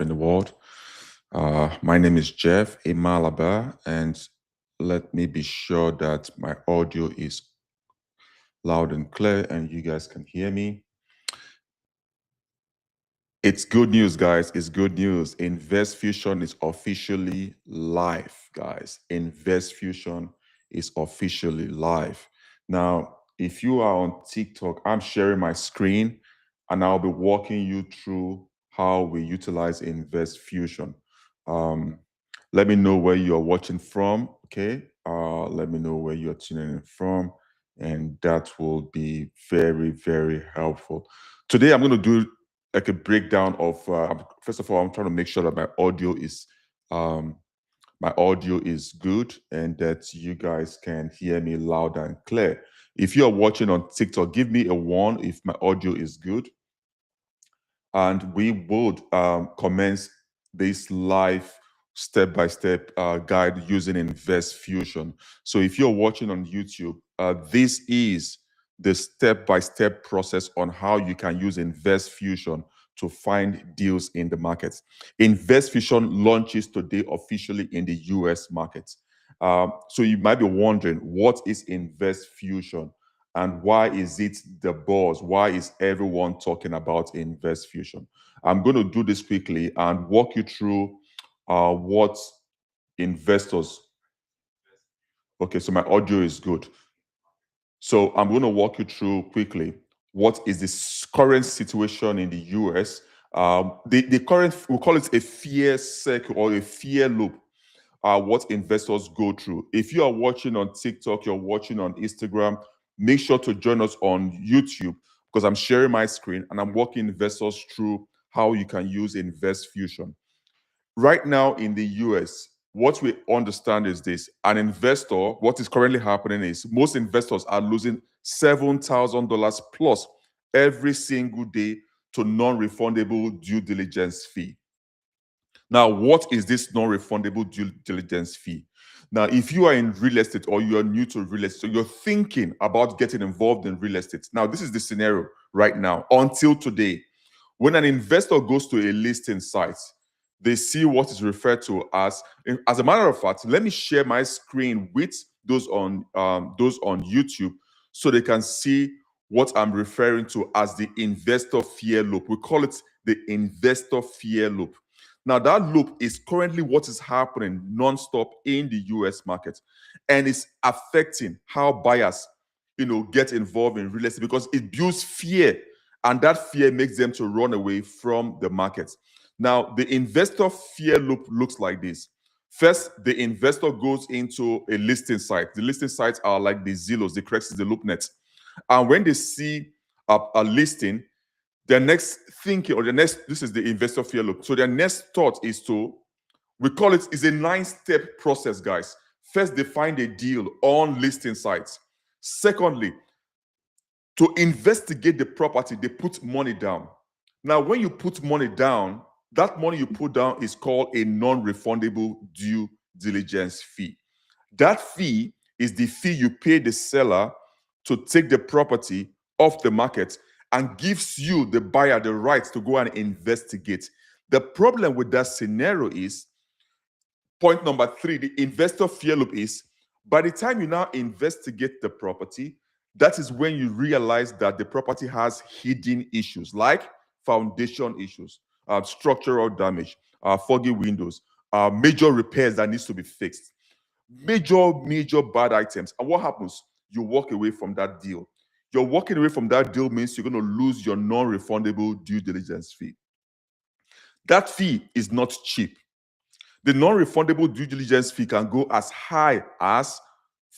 in the world. My name is Jeff Emalaba, and let me be sure that my audio is loud and clear and you guys can hear me. It's good news, guys. It's good news. Invest Fusion is officially live, guys. Invest Fusion is officially live. Now, if you are on TikTok, I'm sharing my screen and I'll be walking you through how we utilize Invest Fusion. Um, Let me know where you're watching from, okay? Let me know where you're tuning in from, and that will be very, very helpful. Today, I'm going to do like a breakdown of first of all, I'm trying to make sure that um, my audio is good and that you guys can hear me loud and clear. If you're watching on TikTok, give me a one if my audio is good, and we would commence this live step-by-step guide using Invest Fusion. So if you're watching on YouTube, this is the step-by-step process on how you can use Invest Fusion to find deals in the markets. Invest Fusion launches today officially in the US markets. So you might be wondering, what is Invest Fusion? And why is it the buzz? Why is everyone talking about Invest Fusion? I'm going to do this quickly and walk you through what investors. Okay, so my audio is good. So I'm going to walk you through quickly what is the current situation in the US. The current, we call it a fear circle or a fear loop. What investors go through. If you are watching on TikTok, you're watching on Instagram, make sure to join us on YouTube because I'm sharing my screen and I'm walking investors through how you can use Invest Fusion. Right now in the US, what we understand is this: an investor, what is currently happening is most investors are losing $7,000 plus every single day to non-refundable due diligence fee. Now, what is this non-refundable due diligence fee? Now, if you are in real estate or you are new to real estate, so you're thinking about getting involved in real estate. Now, this is the scenario right now. Until today, when an investor goes to a listing site, they see what is referred to as a matter of fact, let me share my screen with those on YouTube so they can see what I'm referring to as the investor fear loop. We call it the investor fear loop. Now, that loop is currently what is happening nonstop in the US market, and it's affecting how buyers, get involved in real estate because it builds fear, and that fear makes them to run away from the market. Now, the investor fear loop looks like this. First, the investor goes into a listing site. The listing sites are like the Zillows, the Craigslist, the LoopNet. And when they see a listing, their next thinking or the next, this is the investor fear loop. So their next thought is we call it, is a 9-step process, guys. First, they find a deal on listing sites. Secondly, to investigate the property, they put money down. Now, when you put money down, that money you put down is called a non-refundable due diligence fee. That fee is the fee you pay the seller to take the property off the market and gives you, the buyer, the right to go and investigate. The problem with that scenario is, point number 3, the investor fear loop is, by the time you now investigate the property, that is when you realize that the property has hidden issues like foundation issues, structural damage, foggy windows, major repairs that needs to be fixed, major bad items. And what happens? You walk away from that deal. You're walking away from that deal means you're going to lose your non-refundable due diligence fee. That fee is not cheap. The non-refundable due diligence fee can go as high as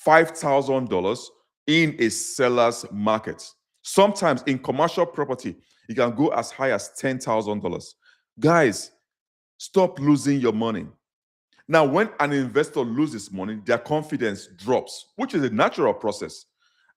$5,000 in a seller's market. Sometimes in commercial property, it can go as high as $10,000. Guys, stop losing your money. Now, when an investor loses money, their confidence drops, which is a natural process.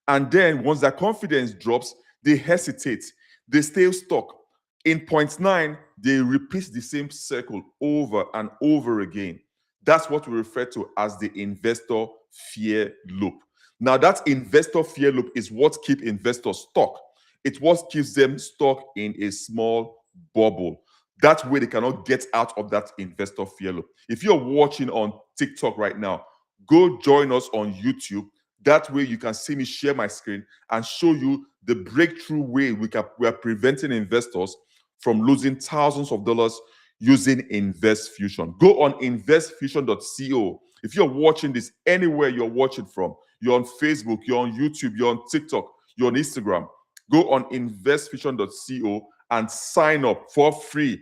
And then once that confidence drops, they hesitate. They stay stuck. In point 9, they repeat the same circle over and over again. That's what we refer to as the investor fear loop. Now, that investor fear loop is what keeps investors stuck. It's what keeps them stuck in a small bubble. That way they cannot get out of that investor fear loop. If you're watching on TikTok right now, go join us on YouTube. That way you can see me share my screen and show you the breakthrough way we are preventing investors from losing thousands of dollars using InvestFusion. Go on investfusion.co. If you're watching this anywhere you're watching from, you're on Facebook, you're on YouTube, you're on TikTok, you're on Instagram, go on investfusion.co and sign up for free.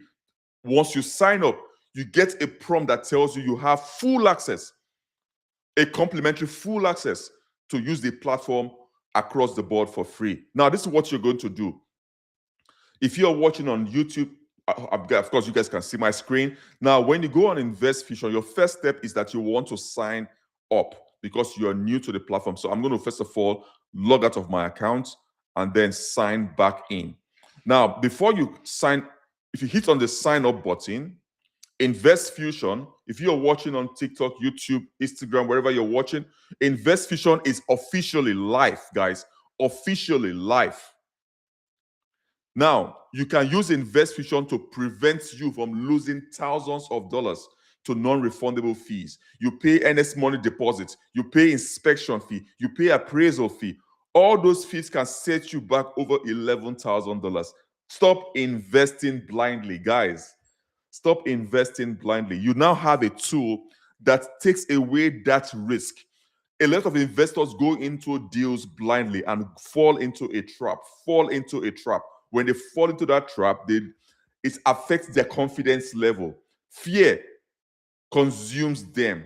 Once you sign up, you get a prompt that tells you have full access, a complimentary full access to use the platform across the board for free. Now, this is what you're going to do. If you're watching on YouTube, of course, you guys can see my screen. Now, when you go on InvestFusion, your first step is that you want to sign up because you're new to the platform. So I'm going to, first of all, log out of my account and then sign back in. Now, before you sign, if you hit on the sign up button, InvestFusion, if you're watching on TikTok, YouTube, Instagram, wherever you're watching, InvestFusion is officially live, guys. Officially live. Now, you can use InvestFusion to prevent you from losing thousands of dollars to non-refundable fees. You pay NS money deposits, you pay inspection fee, you pay appraisal fee. All those fees can set you back over $11,000. Stop investing blindly, guys. Stop investing blindly. You now have a tool that takes away that risk. A lot of investors go into deals blindly and fall into a trap. When they fall into that trap, it affects their confidence level. Fear consumes them.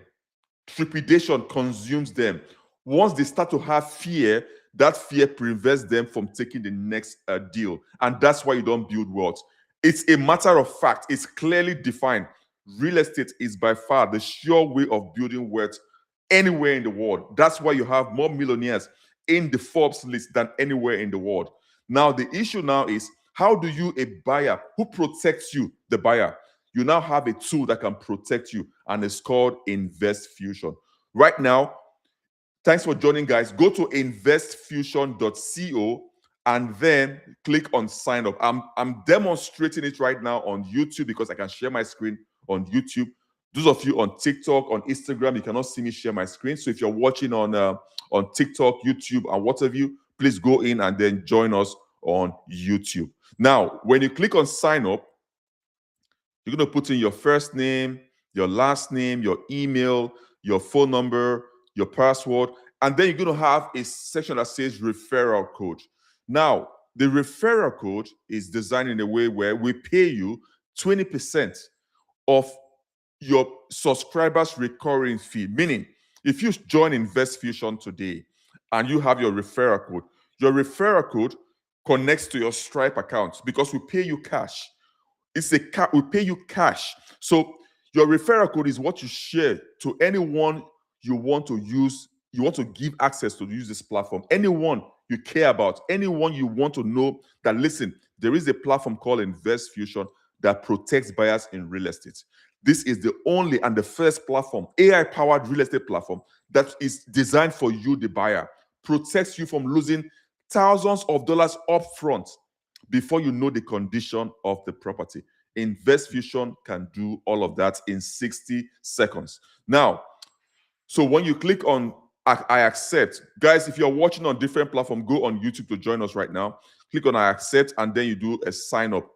Trepidation consumes them. Once they start to have fear, that fear prevents them from taking the next deal. And that's why you don't build wealth. It's a matter of fact. It's clearly defined. Real estate is by far the sure way of building wealth anywhere in the world. That's why you have more millionaires in the Forbes list than anywhere in the world. Now, the issue now is, how do you, a buyer, who protects you, the buyer? You now have a tool that can protect you, and it's called InvestFusion. Right now, thanks for joining, guys. Go to investfusion.co and then click on sign up. I'm demonstrating it right now on YouTube because I can share my screen on YouTube. Those of you on TikTok, on Instagram, you cannot see me share my screen. So if you're watching on TikTok, YouTube, and what have you, please go in and then join us on YouTube. Now, when you click on sign up, you're going to put in your first name, your last name, your email, your phone number, your password, and then you're going to have a section that says referral code. Now, the referral code is designed in a way where we pay you 20% of your subscribers' recurring fee. Meaning, if you join InvestFusion today and you have your referral code connects to your Stripe account because we pay you cash. We pay you cash. So your referral code is what you share to anyone you want to use, you want to give access to use this platform. Anyone you care about, anyone you want to know that, listen, there is a platform called InvestFusion that protects buyers in real estate. This is the only and the first platform, AI-powered real estate platform, that is designed for you, the buyer, protects you from losing thousands of dollars upfront before you know the condition of the property. InvestFusion can do all of that in 60 seconds. Now, so when you click on I accept, guys, if you're watching on different platforms, go on YouTube to join us right now. Click on I accept, and then you do a sign up.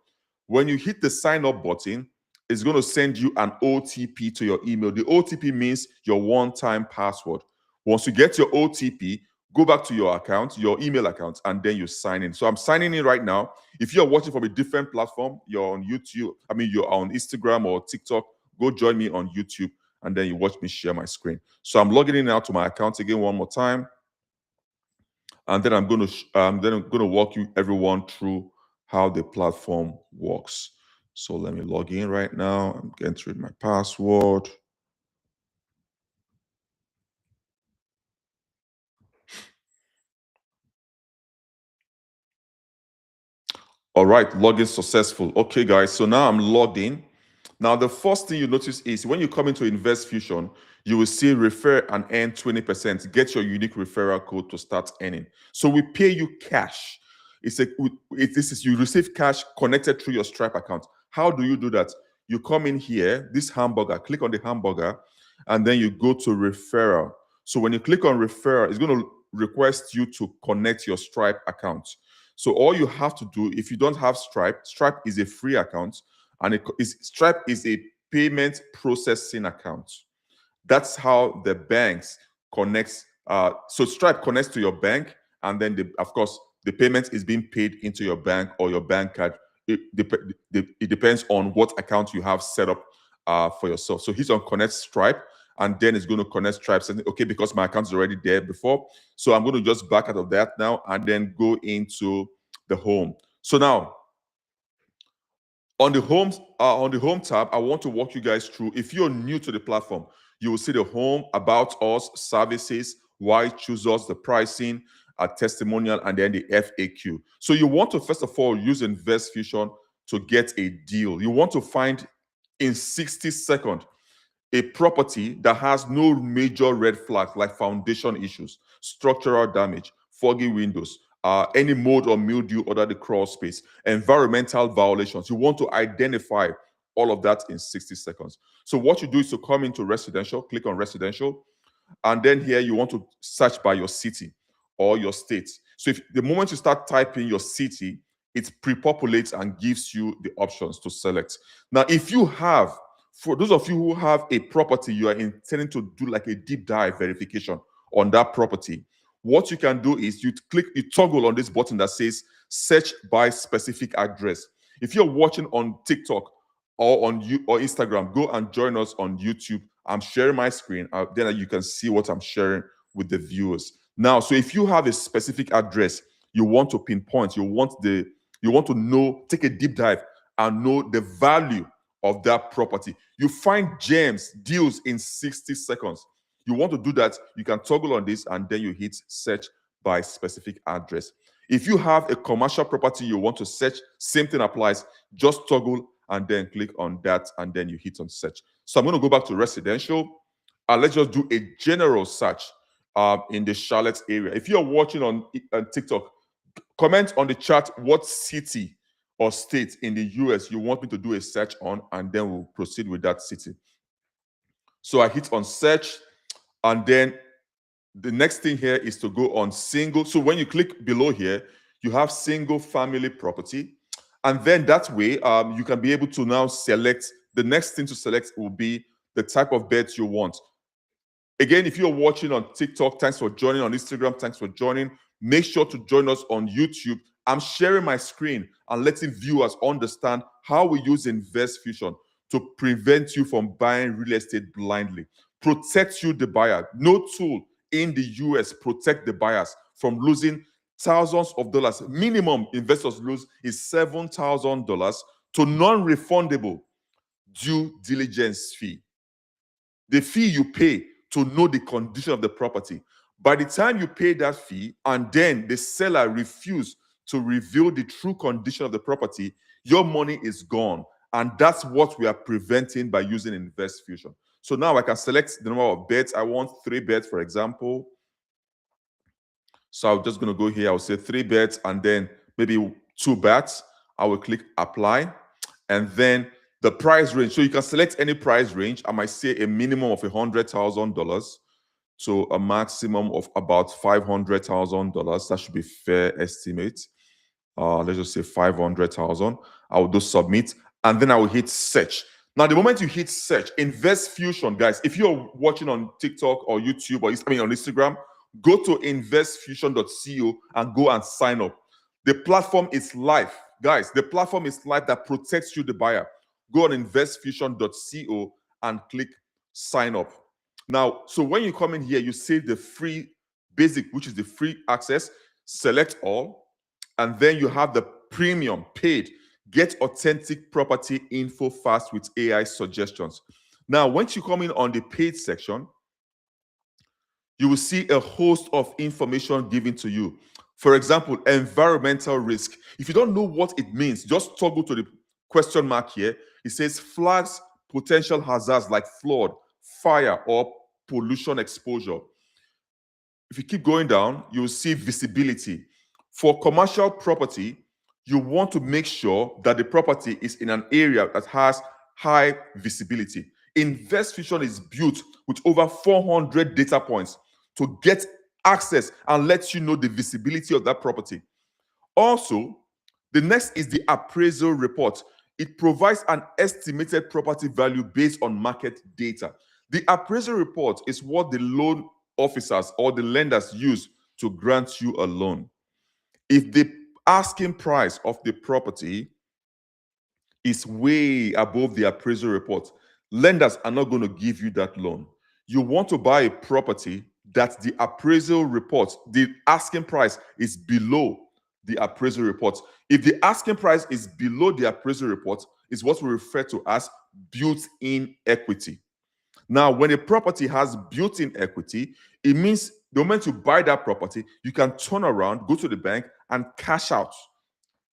When you hit the sign up button, it's going to send you an OTP to your email. The OTP means your one-time password. Once you get your OTP, go back to your account, your email account, and then you sign in. So I'm signing in right now. If you're watching from a different platform, you're on YouTube, you're on Instagram or TikTok, go join me on YouTube, and then you watch me share my screen. So I'm logging in now to my account again one more time. And then I'm going to walk you everyone through how the platform works. So let me log in right now. I'm entering my password. All right, login successful. Okay, guys, so now I'm logged in. Now, the first thing you notice is when you come into InvestFusion, you will see refer and earn 20%. Get your unique referral code to start earning. So we pay you cash. You receive cash connected through your Stripe account. How do you do that? You come in here, this hamburger, click on the hamburger, and then you go to referral. So when you click on referral, it's going to request you to connect your Stripe account. So all you have to do, if you don't have Stripe, Stripe is a free account, and Stripe is a payment processing account. That's how the banks connects. So Stripe connects to your bank, and then of course the payment is being paid into your bank or your bank card. It depends on what account you have set up for yourself. So he's on Connect Stripe, and then it's going to connect Stripe, saying, okay, because my account is already there before, so I'm going to just back out of that now and then go into the home. So now on the home tab, I want to walk you guys through. If you're new to the platform, you will see the home, about us, services, why choose us, the pricing, a testimonial, and then the FAQ. So you want to first of all use InvestFusion to get a deal. You want to find in 60 seconds a property that has no major red flags like foundation issues, structural damage, foggy windows, any mold or mildew under the crawl space, environmental violations. You want to identify all of that in 60 seconds. So what you do is to come into residential, click on residential, and then here you want to search by your city or your state. So if the moment you start typing your city, it pre-populates and gives you the options to select. Now, if you have, for those of you who have a property, you are intending to do like a deep dive verification on that property, what you can do is you toggle on this button that says search by specific address. If you're watching on TikTok or Instagram, go and join us on YouTube. I'm sharing my screen. Then you can see what I'm sharing with the viewers. Now, so if you have a specific address you want to pinpoint, you want to know, take a deep dive and know the value of that property. You find gems, deals in 60 seconds. You want to do that, you can toggle on this and then you hit search by specific address. If you have a commercial property you want to search, same thing applies. Just toggle and then click on that and then you hit on search. So I'm going to go back to residential. Let's just do a general search in the Charlotte area. If you're watching on TikTok, comment on the chat what city or state in the US you want me to do a search on, and then we'll proceed with that city. So I hit on search, and then the next thing here is to go on single. So when you click below here, you have single family property. And then that way, you can be able to now select, the next thing to select will be the type of beds you want. Again, if you're watching on TikTok, thanks for joining. On Instagram, thanks for joining. Make sure to join us on YouTube. I'm sharing my screen and letting viewers understand how we use InvestFusion to prevent you from buying real estate blindly. Protect you, the buyer. No tool in the US protect the buyers from losing thousands of dollars. Minimum investors lose is $7,000 to non-refundable due diligence fee. The fee you pay to know the condition of the property. By the time you pay that fee and then the seller refuses to reveal the true condition of the property, your money is gone. And that's what we are preventing by using InvestFusion. So now I can select the number of beds. I want 3 beds, for example. So I'm just going to go here. I'll say 3 beds and then maybe 2 baths. I will click apply. And then the price range. So you can select any price range. I might say a minimum of $100,000 to a maximum of about $500,000. That should be fair estimate. Let's just say 500,000. I will do submit, and then I will hit search. Now, the moment you hit search, InvestFusion, guys, if you're watching on TikTok or YouTube or on Instagram, go to investfusion.co and go and sign up. The platform is live. Guys, the platform is live that protects you, the buyer. Go on investfusion.co and click sign up. Now, so when you come in here, you see the free basic, which is the free access, select all, and then you have the premium paid, get authentic property info fast with AI suggestions. Now, once you come in on the paid section, you will see a host of information given to you. For example, environmental risk. If you don't know what it means, just toggle to the question mark here. It says flags potential hazards like flood, fire, or pollution exposure. If you keep going down, you will see visibility. For commercial property, you want to make sure that the property is in an area that has high visibility. InvestFusion is built with over 400 data points to get access and let you know the visibility of that property. Also, the next is the appraisal report. It provides an estimated property value based on market data. The appraisal report is what the loan officers or the lenders use to grant you a loan. If the asking price of the property is way above the appraisal report, lenders are not going to give you that loan. You want to buy a property that the appraisal report, the asking price is below the appraisal report. If the asking price is below the appraisal report, is what we refer to as built-in equity. Now, when a property has built-in equity, it means the moment you buy that property, you can turn around, go to the bank, and cash out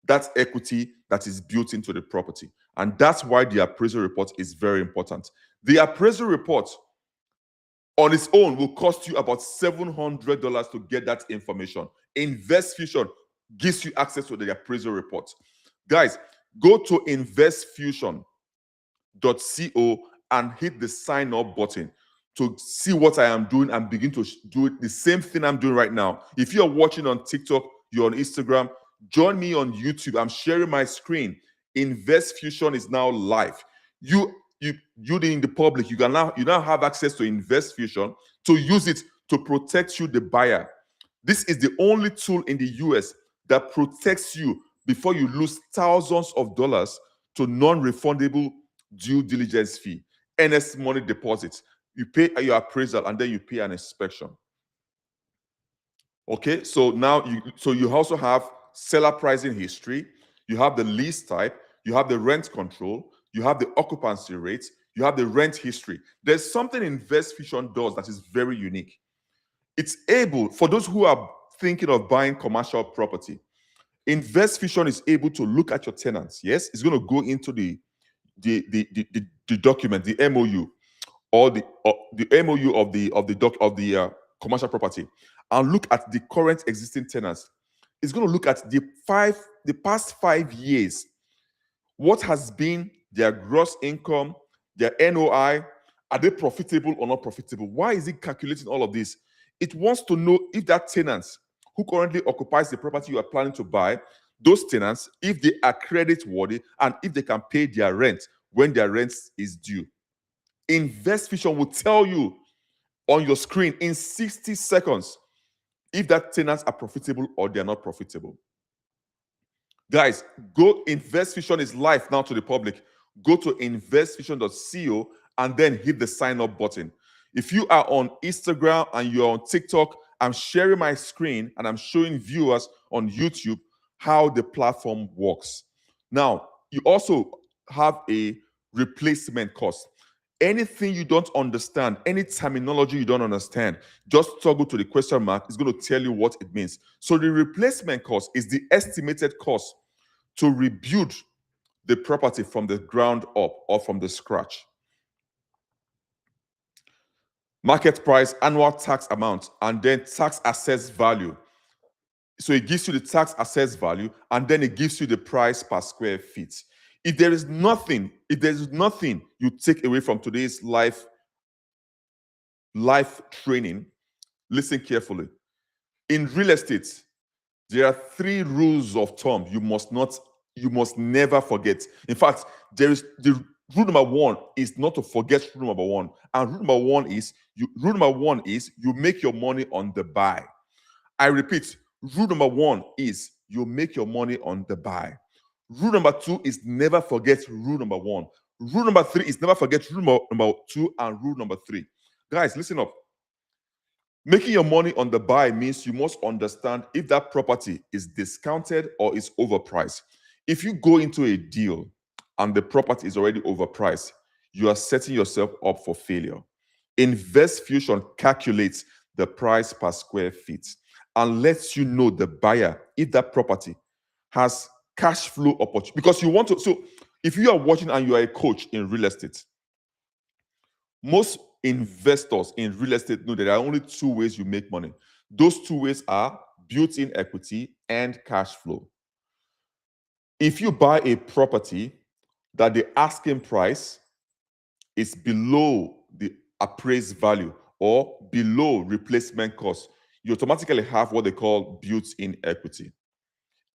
that equity that is built into the property. And that's why the appraisal report is very important. The appraisal report on its own will cost you about $700 to get that information. InvestFusion gives you access to the appraisal report. Guys, go to investfusion.co and hit the sign up button to see what I am doing and begin to do the same thing I'm doing right now. If you're watching on TikTok, you're on Instagram, join me on YouTube. I'm sharing my screen. InvestFusion is now live. You in the public, you now have access to InvestFusion to use it to protect you, the buyer. This is the only tool in the US that protects you before you lose thousands of dollars to non-refundable due diligence fee, earnest money deposit. You pay your appraisal and then you pay an inspection. Okay, so now you also have seller pricing history, you have the lease type, you have the rent control, you have the occupancy rates, you have the rent history. There's something InvestFusion does that is very unique. It's able, for those who are thinking of buying commercial property, InvestFusion is able to look at your tenants. Yes, it's going to go into the document, the MOU, or the MOU of the commercial property, and look at the current existing tenants. It's going to look at the past 5 years. What has been their gross income, their NOI? Are they profitable or not profitable? Why is it calculating all of this? It wants to know if that tenant who currently occupies the property you are planning to buy, those tenants, if they are credit worthy and if they can pay their rent when their rent is due. InvestFusion will tell you on your screen in 60 seconds if that tenants are profitable or they're not profitable. Guys, go. InvestFusion is live now to the public. Go to investfusion.co and then hit the sign up button. If you are on Instagram and you're on TikTok, I'm sharing my screen and I'm showing viewers on YouTube how the platform works. Now, you also have a replacement cost. Anything you don't understand, any terminology you don't understand, just toggle to the question mark. It's going to tell you what it means. So the replacement cost is the estimated cost to rebuild the property from the ground up or from the scratch. Market price, annual tax amount, and then tax assessed value. So it gives you the tax assessed value, and then it gives you the price per square feet. If there is nothing you take away from today's live training, listen carefully. In real estate, there are 3 rules of thumb you must never forget. In fact, there is the rule number 1 is not to forget rule number 1. And rule number 1 is you make your money on the buy. I repeat, rule number 1 is you make your money on the buy. Rule number 2 is never forget rule number 1. Rule number 3 is never forget rule number 2 and rule number 3. Guys, listen up. Making your money on the buy means you must understand if that property is discounted or is overpriced. If you go into a deal and the property is already overpriced, you are setting yourself up for failure. InvestFusion calculates the price per square feet and lets you know, the buyer, if that property has cash flow opportunity. Because you want to, so if you are watching and you are a coach in real estate, most investors in real estate know that there are only 2 ways you make money. Those 2 ways are built-in equity and cash flow. If you buy a property that the asking price is below the appraised value or below replacement cost, you automatically have what they call built-in equity.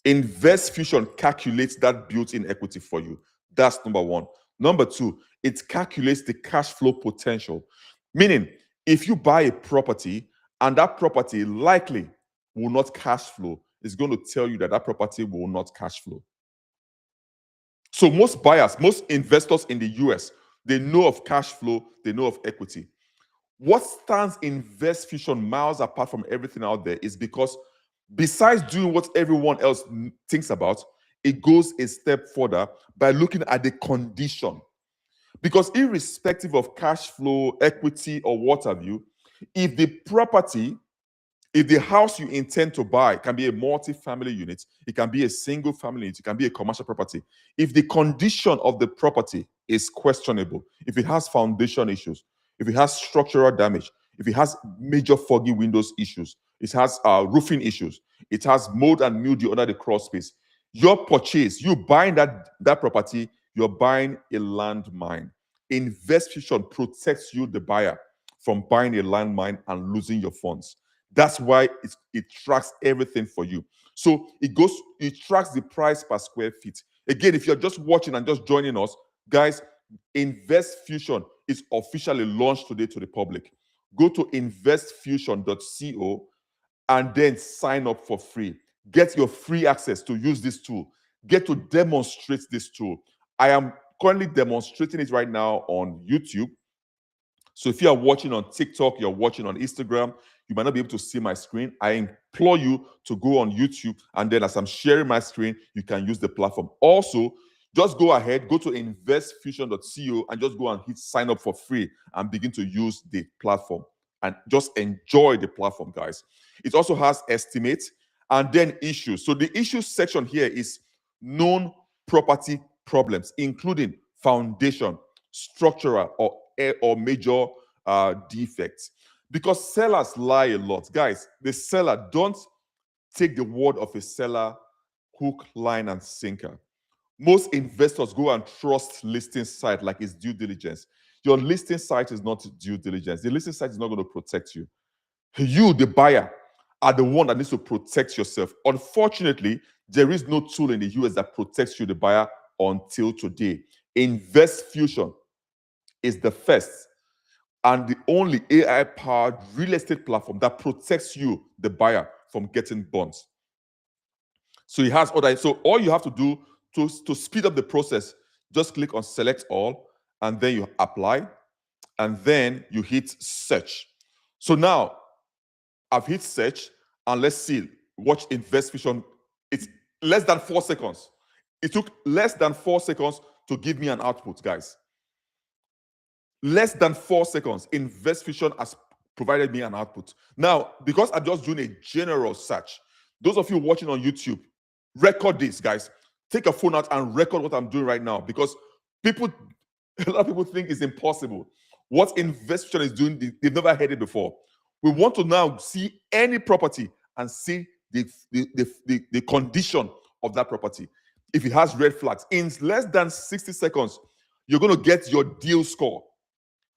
Invest Fusion calculates that built-in equity for you. That's number one. Number two, it calculates the cash flow potential. Meaning, if you buy a property and that property likely will not cash flow, it's going to tell you that that property will not cash flow. So most buyers, most investors in the US, they know of cash flow, they know of equity. What stands Invest Fusion miles apart from everything out there is because besides doing what everyone else thinks about, it goes a step further by looking at the condition. Because irrespective of cash flow, equity, or what have you, if the property, if the house you intend to buy can be a multi-family unit, it can be a single family unit, it can be a commercial property. If the condition of the property is questionable, if it has foundation issues, if it has structural damage, if it has major foggy windows issues, it has roofing issues, it has mold and mildew under the crawl space, your purchase, you buying that property, you're buying a landmine. Invest Fusion protects you, the buyer, from buying a landmine and losing your funds. That's why it tracks everything for you. So it tracks the price per square feet. Again, if you're just watching and just joining us, guys, Invest Fusion is officially launched today to the public. Go to investfusion.co and then sign up for free. Get your free access to use this tool. Get to demonstrate this tool. I am currently demonstrating it right now on YouTube. So if you are watching on TikTok, you're watching on Instagram, you might not be able to see my screen. I implore you to go on YouTube, and then as I'm sharing my screen, you can use the platform. Also, just go ahead, go to investfusion.co and just go and hit sign up for free and begin to use the platform and just enjoy the platform, guys. It also has estimates and then issues. So the issues section here is known property problems, including foundation, structural, or major defects. Because sellers lie a lot. Guys, the seller, don't take the word of a seller hook, line, and sinker. Most investors go and trust listing site like it's due diligence. Your listing site is not due diligence. The listing site is not going to protect you. You, the buyer, are the one that needs to protect yourself. Unfortunately, there is no tool in the US that protects you, the buyer, until today. Invest Fusion is the first and the only AI-powered real estate platform that protects you, the buyer, from getting bonds. So it has other. So all you have to do to speed up the process, just click on select all, and then you apply, and then you hit search. So now I've hit search, and let's see. Watch Invest Fusion. It's less than 4 seconds. It took less than 4 seconds to give me an output, guys. Less than 4 seconds. Invest Fusion has provided me an output. Now, because I'm just doing a general search, those of you watching on YouTube, record this, guys. Take a phone out and record what I'm doing right now, because a lot of people think it's impossible. What Invest Fusion is doing, they've never heard it before. We want to now see any property and see the condition of that property. If it has red flags, in less than 60 seconds, you're going to get your deal score.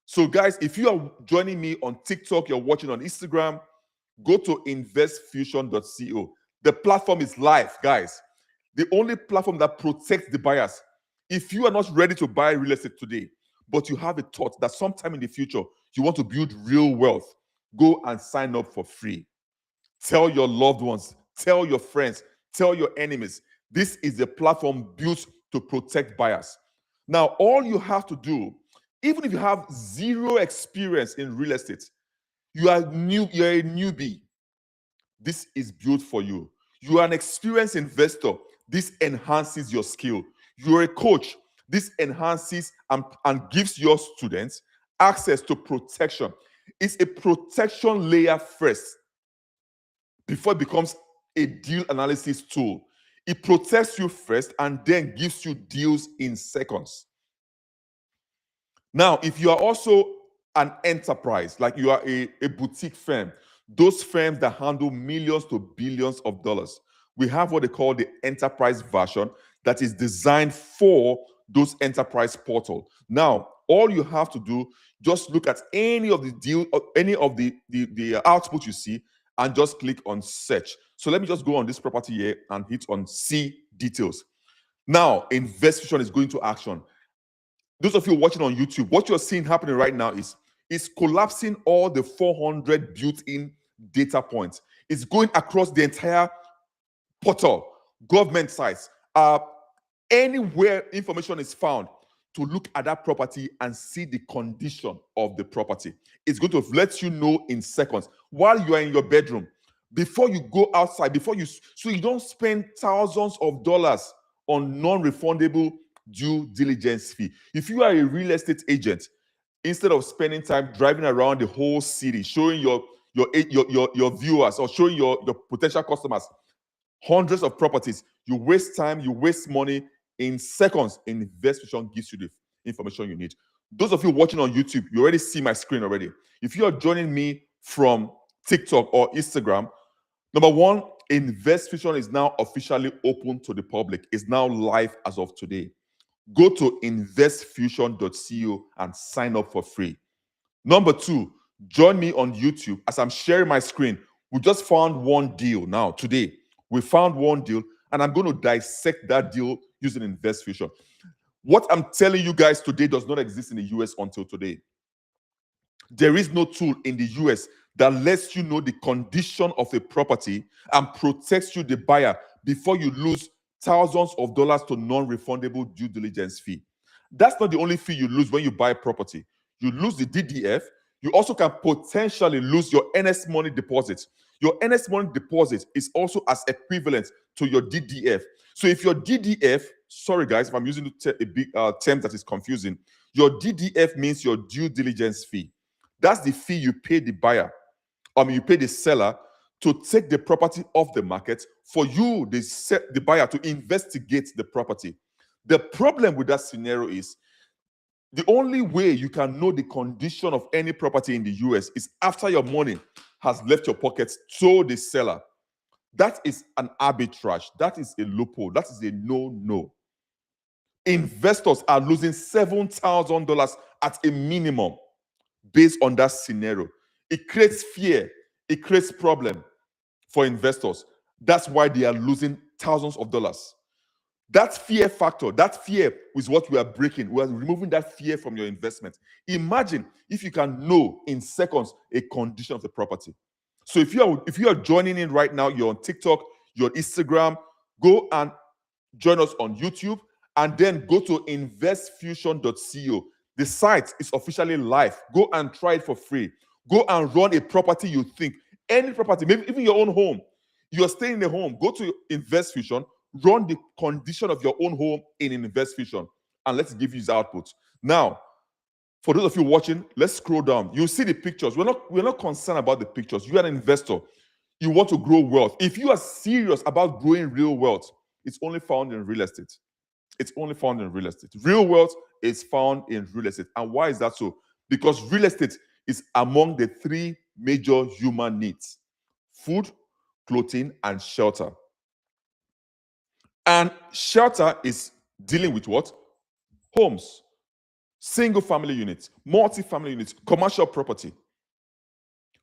So guys, if you are joining me on TikTok, you're watching on Instagram, go to investfusion.co. The platform is live, guys. The only platform that protects the buyers. If you are not ready to buy real estate today, but you have a thought that sometime in the future you want to build real wealth, go and sign up for free. Tell your loved ones, tell your friends, tell your enemies. This is a platform built to protect buyers. Now, all you have to do, even if you have zero experience in real estate, you're a newbie, this is built for you. You are an experienced investor, this enhances your skill. You're a coach, this enhances and gives your students access to protection. It's a protection layer first before it becomes a deal analysis tool. It protects you first and then gives you deals in seconds. Now, if you are also an enterprise, like you are a boutique firm, those firms that handle millions to billions of dollars, we have what they call the enterprise version that is designed for those enterprise portal. Now, all you have to do, just look at any of the deal, any of the output you see, and just click on search. So let me just go on this property here and hit on see details. Now, InvestFusion is going to action. Those of you watching on YouTube, what you're seeing happening right now is collapsing all the 400 built-in data points. It's going across the entire portal, government sites, anywhere information is found, to look at that property and see the condition of the property. It's going to let you know in seconds while you are in your bedroom, before you go outside, so you don't spend thousands of dollars on non-refundable due diligence fee. If you are a real estate agent, instead of spending time driving around the whole city showing your viewers or showing your potential customers hundreds of properties, you waste time, you waste money. In seconds, InvestFusion gives you the information you need. Those of you watching on YouTube, you already see my screen already. If you are joining me from TikTok or Instagram, number one, InvestFusion is now officially open to the public. It's now live as of today. Go to investfusion.co and sign up for free. Number two, join me on YouTube as I'm sharing my screen. We just found one deal now today. We found one deal, and I'm going to dissect that deal using InvestFusion. What I'm telling you guys today does not exist in the US until today. There is no tool in the US that lets you know the condition of a property and protects you, the buyer, before you lose thousands of dollars to non-refundable due diligence fee. That's not the only fee you lose when you buy property. You lose the DDF. You also can potentially lose your NS money deposit. Your NS money deposit is also as equivalent to your DDF. So if your DDF, sorry guys, if I'm using a big term that is confusing, your DDF means your due diligence fee. That's the fee you pay the buyer, you pay the seller to take the property off the market for you, the buyer, to investigate the property. The problem with that scenario is the only way you can know the condition of any property in the US is after your money has left your pockets to the seller. That is an arbitrage. That is a loophole. That is a no-no. Investors are losing $7,000 at a minimum based on that scenario. It creates fear. It creates problem for investors. That's why they are losing thousands of dollars. That fear factor, that fear is what we are breaking. We are removing that fear from your investment. Imagine if you can know in seconds a condition of the property. So if you are joining in right now, you're on TikTok, you're on Instagram, go and join us on YouTube, and then go to investfusion.co. The site is officially live. Go and try it for free. Go and run a property you think, any property, maybe even your own home. You're staying in a home, go to InvestFusion, run the condition of your own home in InvestFusion, and let's give you the output. Now, for those of you watching, let's scroll down. You see the pictures. We're not concerned about the pictures. You are an investor. You want to grow wealth. If you are serious about growing real wealth, it's only found in real estate. It's only found in real estate. Real wealth is found in real estate. And why is that so? Because real estate is among the three major human needs: food, clothing, and shelter. And shelter is dealing with what? Homes, single family units, multi-family units, commercial property.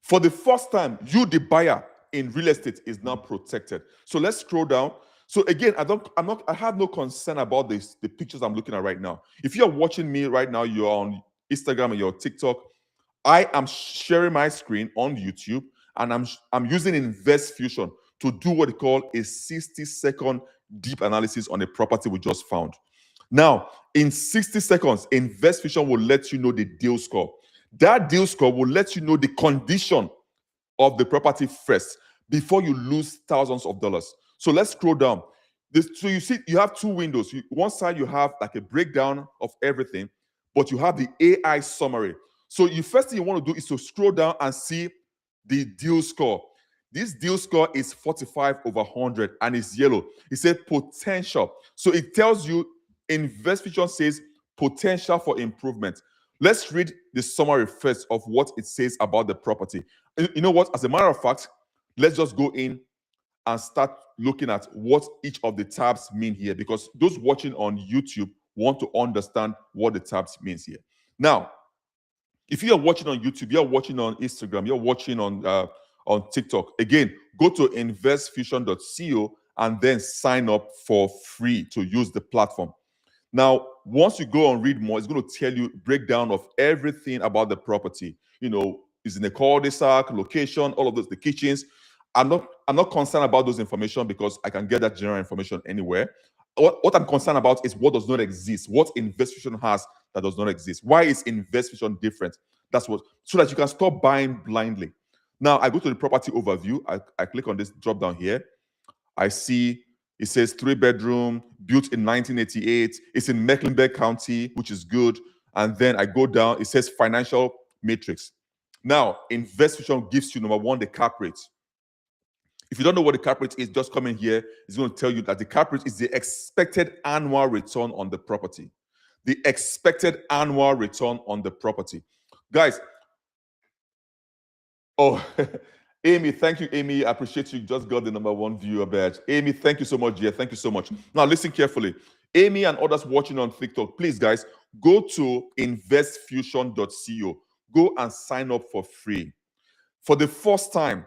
For the first time, you, the buyer in real estate, is now protected. So let's scroll down. So again, I have no concern about the pictures I'm looking at right now. If you're watching me right now, you're on Instagram and you're on TikTok, I am sharing my screen on YouTube, and I'm using InvestFusion to do what they call a 60-second deep analysis on a property we just found. Now, in 60 seconds, InvestFusion will let you know the deal score. That deal score will let you know the condition of the property first before you lose thousands of dollars. So let's scroll down. So you see, you have two windows. One side, you have like a breakdown of everything, but you have the AI summary. So the first thing you want to do is to scroll down and see the deal score. This deal score is 45 over 100 and it's yellow. It says potential. So it tells you, InvestFusion says potential for improvement. Let's read the summary first of what it says about the property. You know what? As a matter of fact, let's just go in and start looking at what each of the tabs mean here, because those watching on YouTube want to understand what the tabs means here. Now, if you're watching on YouTube, you're watching on Instagram, you're watching on TikTok, again, go to investfusion.co and then sign up for free to use the platform. Now, once you go and read more, it's going to tell you breakdown of everything about the property. You know, is in a cul-de-sac, location, all of those, the kitchens. I'm not concerned about those information because I can get that general information anywhere. What I'm concerned about is what does not exist, what Investfusion has that does not exist. Why is Investfusion different? That's what, so that you can stop buying blindly. Now, I go to the property overview. I click on this drop down here. I see it says 3-bedroom, built in 1988. It's in Mecklenburg County, which is good. And then I go down, it says financial matrix. Now, Investfusion gives you, number one, the cap rate. If you don't know what the cap rate is, just come in here. It's going to tell you that the cap rate is the expected annual return on the property. The expected annual return on the property. Guys, oh, Amy, thank you, Amy. I appreciate you. Just got the #1 viewer badge. Amy, thank you so much, dear. Thank you so much. Now, listen carefully. Amy and others watching on TikTok, please, guys, go to investfusion.co. Go and sign up for free. For the first time,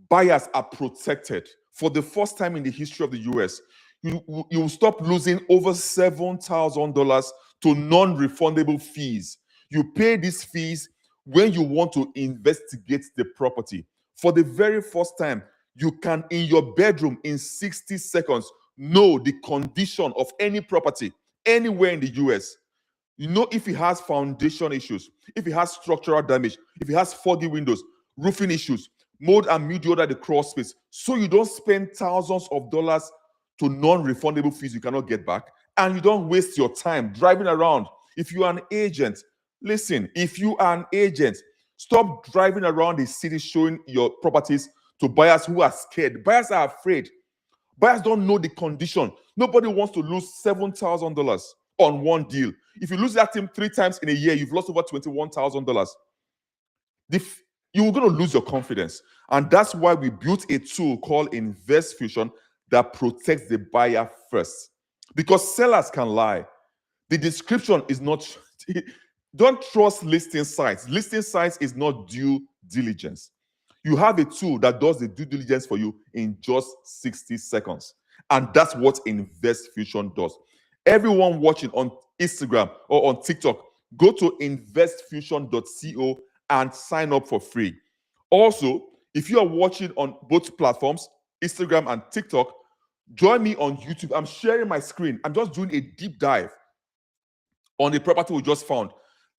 buyers are protected. For the first time in the history of the US, you will stop losing over $7,000 to non-refundable fees. You pay these fees when you want to investigate the property. For the very first time, you can, in your bedroom, in 60 seconds, know the condition of any property anywhere in the US. You know if it has foundation issues, if it has structural damage, if it has foggy windows, roofing issues, mold and mildew under the crawl space, so you don't spend thousands of dollars to non-refundable fees you cannot get back, and you don't waste your time driving around. If you are an agent, listen, if you are an agent, stop driving around the city showing your properties to buyers who are scared. Buyers are afraid. Buyers don't know the condition. Nobody wants to lose $7,000 on one deal. If you lose that thing 3 times in a year, you've lost over $21,000. You're going to lose your confidence. And that's why we built a tool called Investfusion that protects the buyer first. Because sellers can lie. The description is not... Don't trust listing sites. Listing sites is not due diligence. You have a tool that does the due diligence for you in just 60 seconds. And that's what Investfusion does. Everyone watching on Instagram or on TikTok, go to investfusion.co and sign up for free. Also, if you are watching on both platforms, Instagram and TikTok, join me on YouTube. I'm sharing my screen. I'm just doing a deep dive on the property we just found.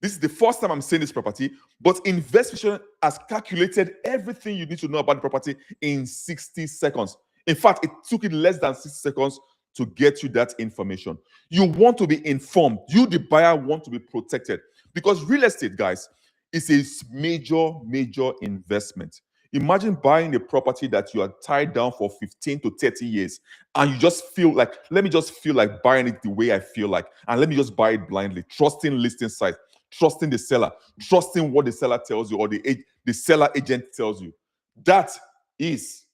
This is the first time I'm seeing this property, but Investfusion has calculated everything you need to know about the property in 60 seconds. In fact, it took it less than 60 seconds to get you that information. You want to be informed. You, the buyer, want to be protected, because real estate, guys, is a major investment. Imagine buying a property that you are tied down for 15 to 30 years, and you just feel like, let me just feel like buying it the way I feel like, and let me just buy it blindly, trusting listing sites, trusting the seller, trusting what the seller tells you or the seller agent tells you. That is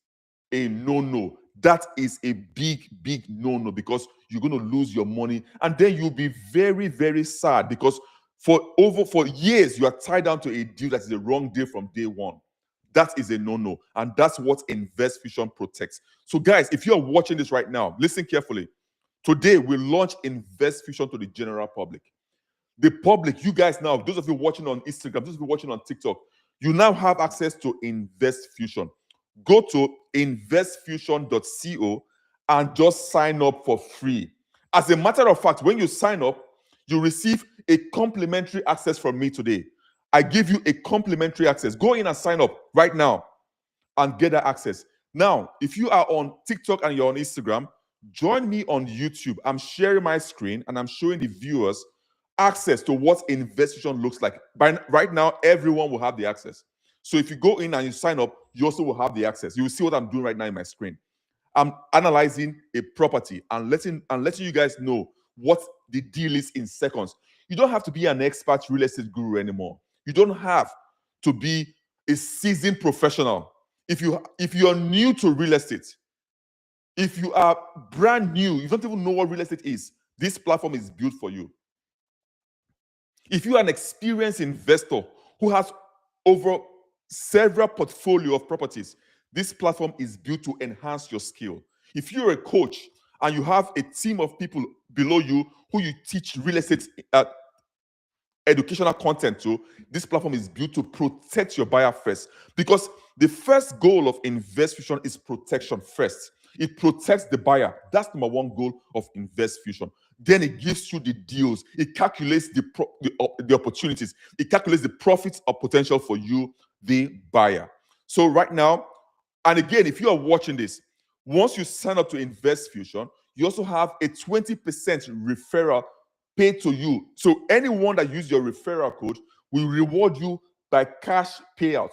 a no-no. That is a big no-no, because you're going to lose your money, and then you'll be very sad, because for years you are tied down to a deal that is the wrong deal from day one. That is a no-no, and that's what Investfusion protects. So guys, if you're watching this right now, listen carefully. Today we launch Investfusion to the general public. The public, you guys now, those of you watching on Instagram, those of you watching on TikTok, you now have access to Investfusion. Go to investfusion.co and just sign up for free. As a matter of fact, when you sign up, you receive a complimentary access from me today. I give you a complimentary access. Go in and sign up right now and get that access. Now, if you are on TikTok and you're on Instagram, join me on YouTube. I'm sharing my screen and I'm showing the viewers access to what Investfusion looks like. Right now, everyone will have the access. So if you go in and you sign up, you also will have the access. You will see what I'm doing right now in my screen. I'm analyzing a property and letting you guys know what the deal is in seconds. You don't have to be an expert real estate guru anymore. You don't have to be a seasoned professional. If you're new to real estate, If you are brand new, you don't even know what real estate is, this platform is built for you. If you are an experienced investor who has over several portfolio of properties, this platform is built to enhance your skill. If you're a coach and you have a team of people below you who you teach real estate educational content to, this platform is built to protect your buyer first. Because the first goal of Invest Fusion is protection first. It protects the buyer. That's number one goal of Invest Fusion. Then it gives you the deals. It calculates the opportunities. It calculates the profits or potential for you, the buyer. So right now, and again, if you are watching this, once you sign up to Invest Fusion, you also have a 20% referral paid to you. So anyone that uses your referral code will reward you by cash payout.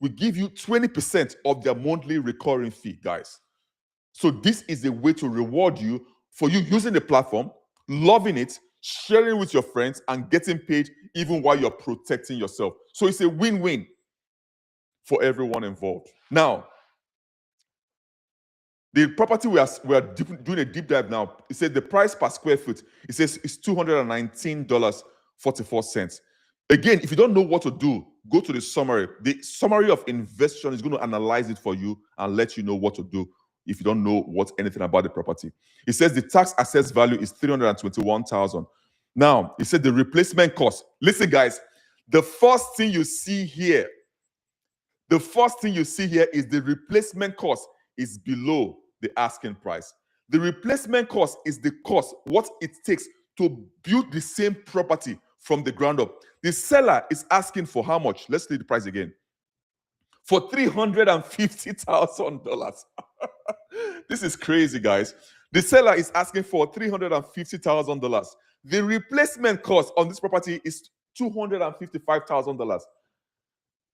We give you 20% of their monthly recurring fee, guys. So this is a way to reward you for you using the platform, loving it, sharing with your friends, and getting paid even while you're protecting yourself. So it's a win-win for everyone involved. Now, the property we are doing a deep dive now, it says the price per square foot, it says it's $219.44. Again, if you don't know what to do, go to the summary. The summary of Invest Fusion is going to analyze it for you and let you know what to do if you don't know anything about the property. It says the tax assessed value is $321,000. Now, it said the replacement cost. Listen, guys, the first thing you see here is the replacement cost is below the asking price. The replacement cost is the cost, what it takes to build the same property from the ground up. The seller is asking for how much? Let's see the price again. For $350,000. This is crazy, guys. The seller is asking for $350,000. The replacement cost on this property is $255,000.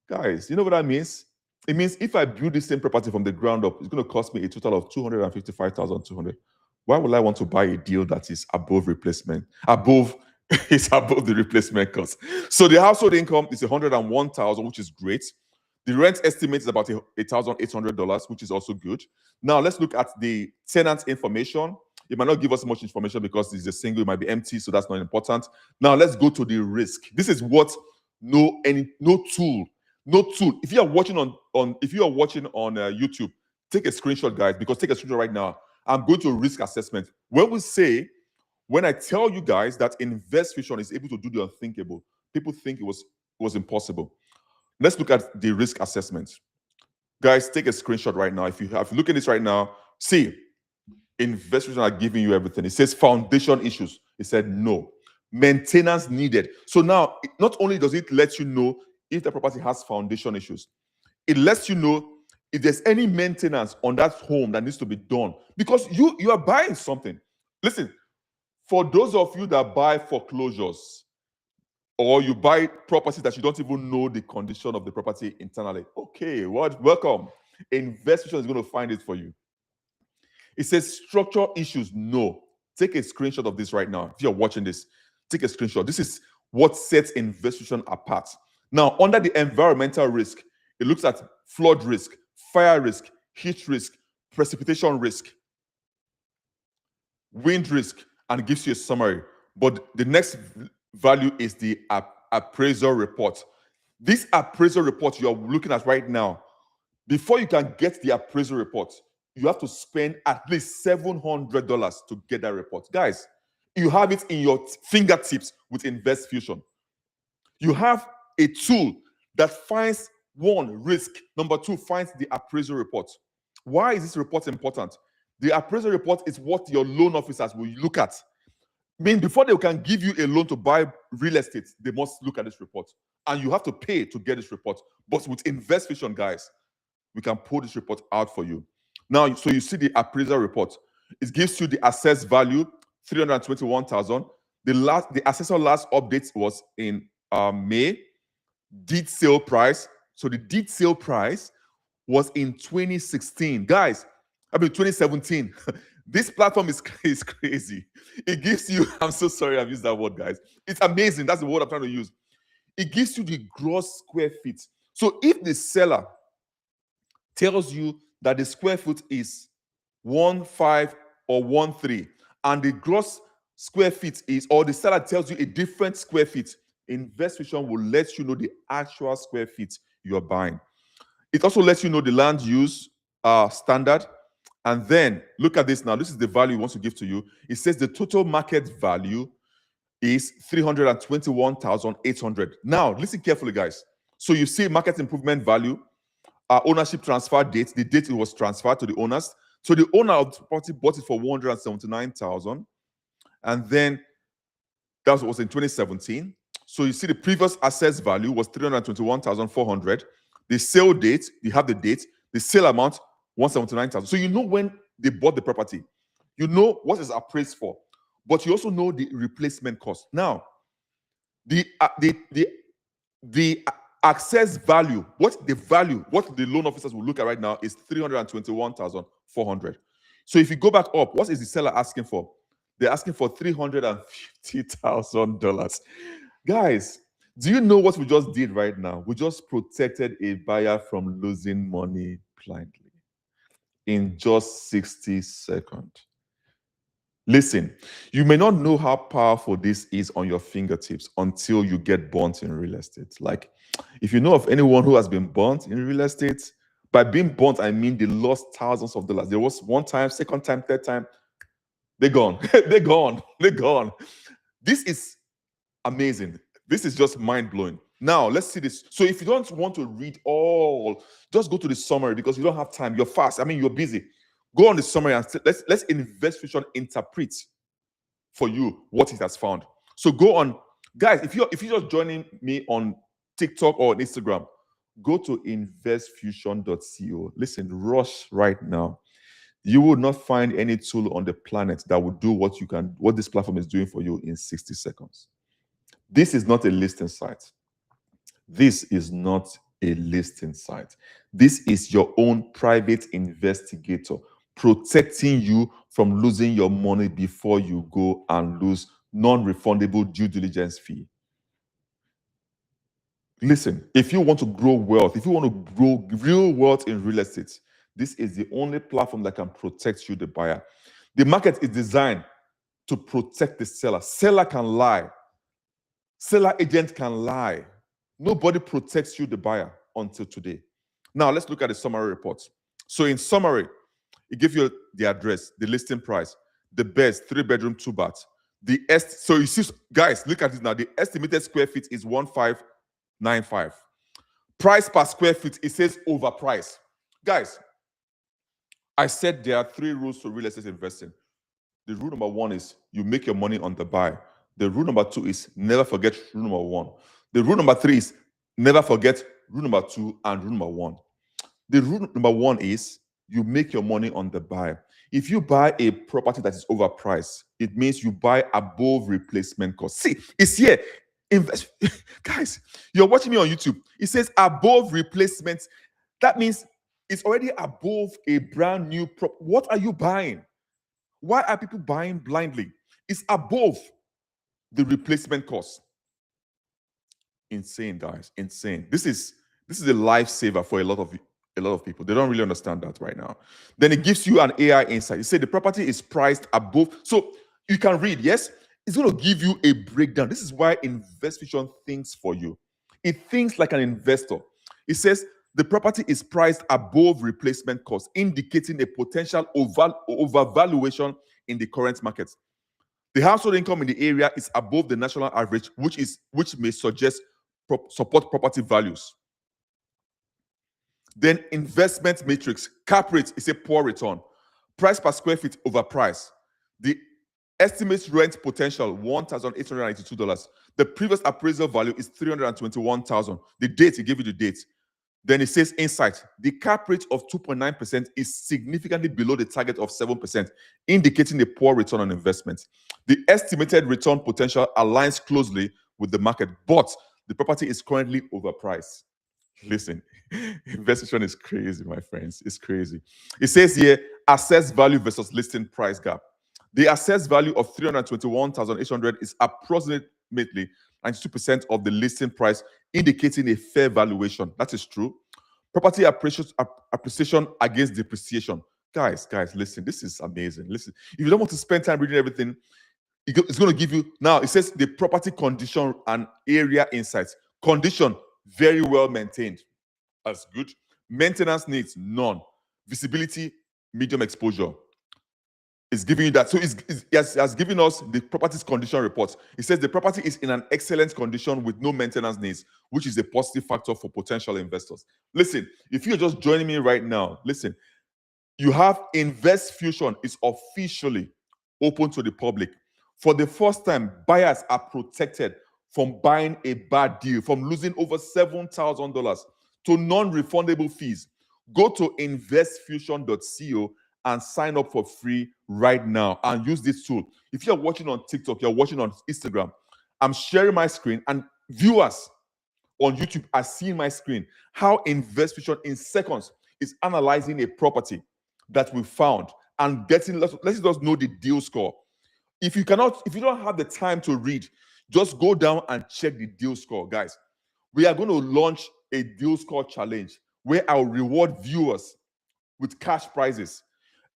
Guys, you know what that means? It means if I build the same property from the ground up, it's going to cost me a total of $255,200. Why would I want to buy a deal that is above replacement? It's above the replacement cost. So the household income is $101,000, which is great. The rent estimate is about $1,800, which is also good. Now let's look at the tenant information. It might not give us much information because it's a single, it might be empty, so that's not important. Now let's go to the risk. This is what no tool. If you are watching on YouTube, take a screenshot, guys, because take a screenshot right now. I'm going to risk assessment. When I tell you guys that Invest Fusion is able to do the unthinkable, people think it was impossible. Let's look at the risk assessment. Guys, take a screenshot right now. If you look at this right now, see, Invest Fusion are giving you everything. It says foundation issues. It said no. Maintenance needed. So now, not only does it let you know if the property has foundation issues, it lets you know if there's any maintenance on that home that needs to be done. Because you are buying something. Listen, for those of you that buy foreclosures, or you buy properties that you don't even know the condition of the property internally, okay, welcome. Invest Fusion is going to find it for you. It says structural issues, no. Take a screenshot of this right now. If you're watching this, take a screenshot. This is what sets Invest Fusion apart. Now, under the environmental risk, it looks at flood risk, fire risk, heat risk, precipitation risk, wind risk, and gives you a summary. But the next value is the appraisal report. This appraisal report you are looking at right now, before you can get the appraisal report, you have to spend at least $700 to get that report. Guys, you have it in your fingertips with Invest Fusion. You have a tool that finds one, risk. Number two, finds the appraisal report. Why is this report important? The appraisal report is what your loan officers will look at. I mean, before they can give you a loan to buy real estate, they must look at this report. And you have to pay to get this report. But with Invest Fusion, guys, we can pull this report out for you. Now, so you see the appraisal report. It gives you the assessed value, $321,000. The assessor last update was in May. Deed sale price. So the deed sale price was in 2016. Guys, 2017. This platform is crazy. It gives you, I'm so sorry I've used that word, guys. It's amazing. That's the word I'm trying to use. It gives you the gross square feet. So if the seller tells you that the square foot is 1.5 or 1.3, and the gross square feet is, or the seller tells you a different square feet, InvestFusion will let you know the actual square feet you're buying. It also lets you know the land use standard. And then look at this now. This is the value it wants to give to you. It says the total market value is 321,800. Now, listen carefully, guys. So you see market improvement value, ownership transfer date, the date it was transferred to the owners. So the owner of the property bought it for 179,000, and then that was in 2017. So you see the previous assets value was 321,400. The sale date, you have the date, the sale amount 179,000. So you know when they bought the property, you know what is appraised for, but you also know the replacement cost. Now, the access value, what the loan officers will look at right now is 321,400. So if you go back up, what is the seller asking for? They're asking for $350,000. Guys, do you know what we just did right now? We just protected a buyer from losing money blindly in just 60 seconds. Listen, you may not know how powerful this is on your fingertips until you get burnt in real estate. Like, if you know of anyone who has been burnt in real estate, by being burnt, I mean they lost thousands of dollars. There was one time, second time, third time, they're gone. They're gone. They're gone. This is amazing. This is just mind-blowing. Now, let's see this. So if you don't want to read all, just go to the summary because you don't have time. You're fast. I mean, you're busy. Go on the summary and let's InvestFusion interpret for you what it has found. So go on, guys. If you're just joining me on TikTok or on Instagram, go to investfusion.co. Listen, rush right now. You will not find any tool on the planet that will do what this platform is doing for you in 60 seconds. This is not a listing site. This is not a listing site. This is your own private investigator protecting you from losing your money before you go and lose non-refundable due diligence fee. Listen, if you want to grow wealth, if you want to grow real wealth in real estate, this is the only platform that can protect you, the buyer. The market is designed to protect the seller. Seller can lie. Seller agent can lie. Nobody protects you, the buyer, until today. Now, let's look at the summary report. So in summary, it gives you the address, the listing price, the best 3-bedroom, 2-bath. So you see, guys, look at this now. The estimated square feet is 1,595. Price per square feet, it says overpriced. Guys, I said there are 3 rules to real estate investing. The rule number 1 is you make your money on the buy. The rule number 2 is never forget rule number 1. The rule number 3 is never forget rule number 2 and rule number 1. The rule number 1 is you make your money on the buy. If you buy a property that is overpriced, it means you buy above replacement cost. See, it's here. Guys, you're watching me on YouTube. It says above replacement. That means it's already above a brand new prop. What are you buying? Why are people buying blindly? It's above the replacement cost. Insane, guys. Insane. This is a lifesaver for a lot of people. They don't really understand that right now. Then it gives you an AI insight. You say the property is priced above. So you can read, yes? It's going to give you a breakdown. This is why InvestFusion thinks for you. It thinks like an investor. It says the property is priced above replacement cost, indicating a potential overvaluation in the current market. The household income in the area is above the national average, which may suggest support property values. Then investment matrix, cap rate is a poor return. Price per square feet overpriced. The estimated rent potential $1,892. The previous appraisal value is $321,000. The date, it gave you the date. Then it says insight. The cap rate of 2.9% is significantly below the target of 7%, indicating a poor return on investment. The estimated return potential aligns closely with the market, but the property is currently overpriced. Listen, InvestFusion is crazy, my friends. It's crazy. It says here, assessed value versus listing price gap. The assessed value of $321,800 is approximately 92% of the listing price, indicating a fair valuation. That is true. Property appreciation against depreciation. Guys, listen, this is amazing. Listen, if you don't want to spend time reading everything, it's going to give you, now it says the property condition and area insights. Condition, very well maintained. That's good. Maintenance needs, none. Visibility, medium exposure. It's giving you that. So it has given us the property's condition report. It says the property is in an excellent condition with no maintenance needs, which is a positive factor for potential investors. Listen, if you're just joining me right now, listen, you have Invest Fusion is officially open to the public. For the first time, buyers are protected from buying a bad deal, from losing over $7,000 to non-refundable fees. Go to investfusion.co and sign up for free right now and use this tool. If you're watching on TikTok, you're watching on Instagram, I'm sharing my screen, and viewers on YouTube are seeing my screen how Invest Fusion in seconds is analyzing a property that we found and letting us know the deal score. If you don't have the time to read, just go down and check the deal score, guys. We are going to launch a deal score challenge where I'll reward viewers with cash prizes.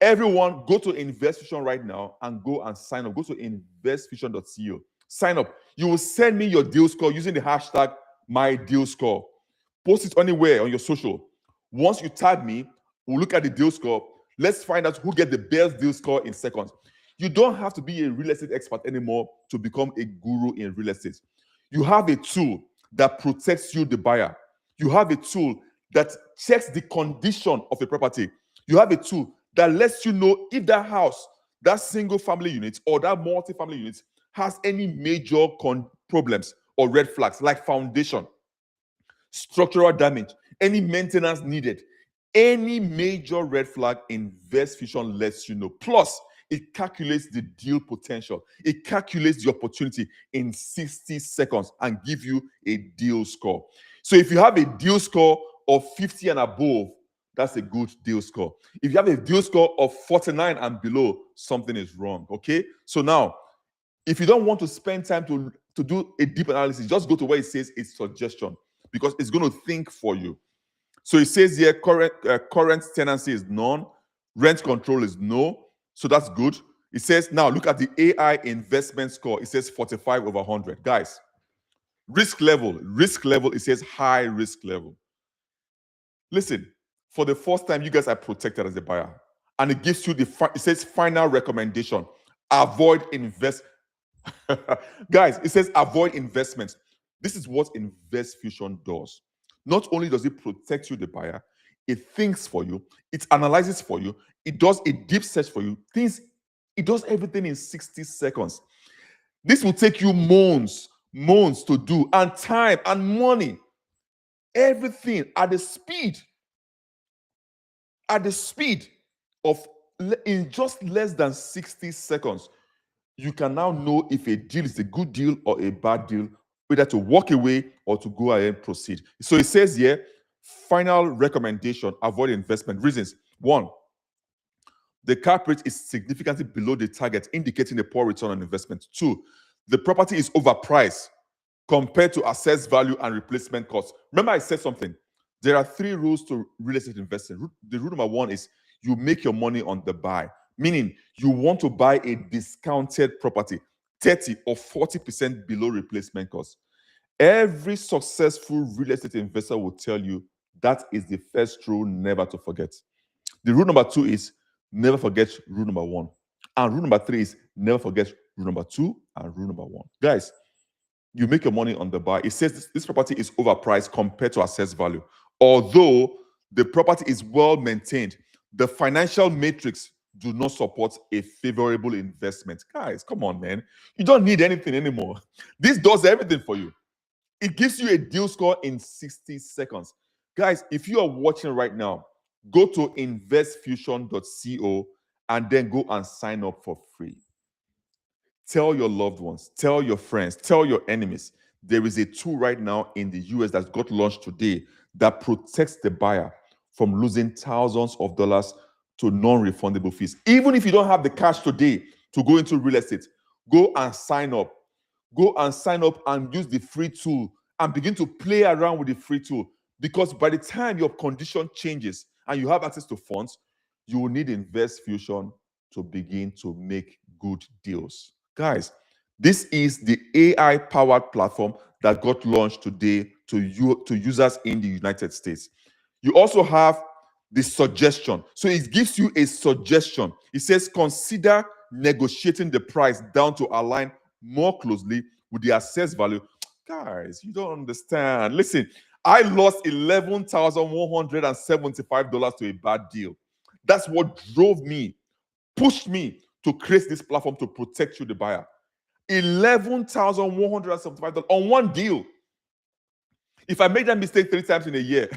Everyone, go to InvestFusion right now and go and sign up. Go to investfusion.co. Sign up. You will send me your deal score using the hashtag #MyDealScore. Post it anywhere on your social. Once you tag me, we'll look at the deal score. Let's find out who gets the best deal score in seconds. You don't have to be a real estate expert anymore to become a guru in real estate. You have a tool that protects you, the buyer. You have a tool that checks the condition of a property. You have a tool that lets you know if that house, that single family unit or that multi-family unit has any major problems or red flags like foundation, structural damage, any maintenance needed. Any major red flag, Invest Fusion lets you know. Plus, it calculates the deal potential. It calculates the opportunity in 60 seconds and give you a deal score. So if you have a deal score of 50 and above, that's a good deal score. If you have a deal score of 49 and below, something is wrong, okay? So now, if you don't want to spend time to do a deep analysis, just go to where it says it's suggestion, because it's going to think for you. So it says here, current tenancy is none, rent control is no, so that's good. It says, now look at the AI investment score. It says 45 over 100. Guys, risk level, it says high risk level. Listen, for the first time, you guys are protected as a buyer. And it gives you it says final recommendation, avoid invest. Guys, it says avoid investments. This is what Invest Fusion does. Not only does it protect you, the buyer, it thinks for you, it analyzes for you, it does a deep search for you, it does everything in 60 seconds. This will take you months to do, and time and money. Everything at the speed of, in just less than 60 seconds. You can now know if a deal is a good deal or a bad deal, whether to walk away or to go ahead and proceed. So it says here, final recommendation, avoid investment. Reasons: 1, the cap rate is significantly below the target, indicating a poor return on investment. 2, the property is overpriced compared to assessed value and replacement costs. Remember, I said something. There are 3 rules to real estate investing. The rule number 1 is you make your money on the buy, meaning you want to buy a discounted property 30 or 40% below replacement cost. Every successful real estate investor will tell you that is the first rule never to forget. The rule number 2 is never forget rule number 1. And rule number 3 is never forget rule number 2 and rule number 1. Guys, you make your money on the buy. It says this property is overpriced compared to assessed value. Although the property is well maintained, the financial matrix do not support a favorable investment. Guys, come on, man. You don't need anything anymore. This does everything for you. It gives you a deal score in 60 seconds. Guys, if you are watching right now, go to investfusion.co and then go and sign up for free. Tell your loved ones, tell your friends, tell your enemies. There is a tool right now in the US that got launched today that protects the buyer from losing thousands of dollars to non-refundable fees. Even if you don't have the cash today to go into real estate, go and sign up. Go and sign up and use the free tool and begin to play around with the free tool. Because by the time your condition changes and you have access to funds, you will need Invest Fusion to begin to make good deals. Guys, this is the AI-powered platform that got launched today to users in the United States. You also have the suggestion. So it gives you a suggestion. It says, consider negotiating the price down to align more closely with the assessed value. Guys, you don't understand. Listen, I lost $11,175 to a bad deal. That's what drove me, pushed me to create this platform to protect you, the buyer. $11,175 on one deal. If I make that mistake 3 times in a year,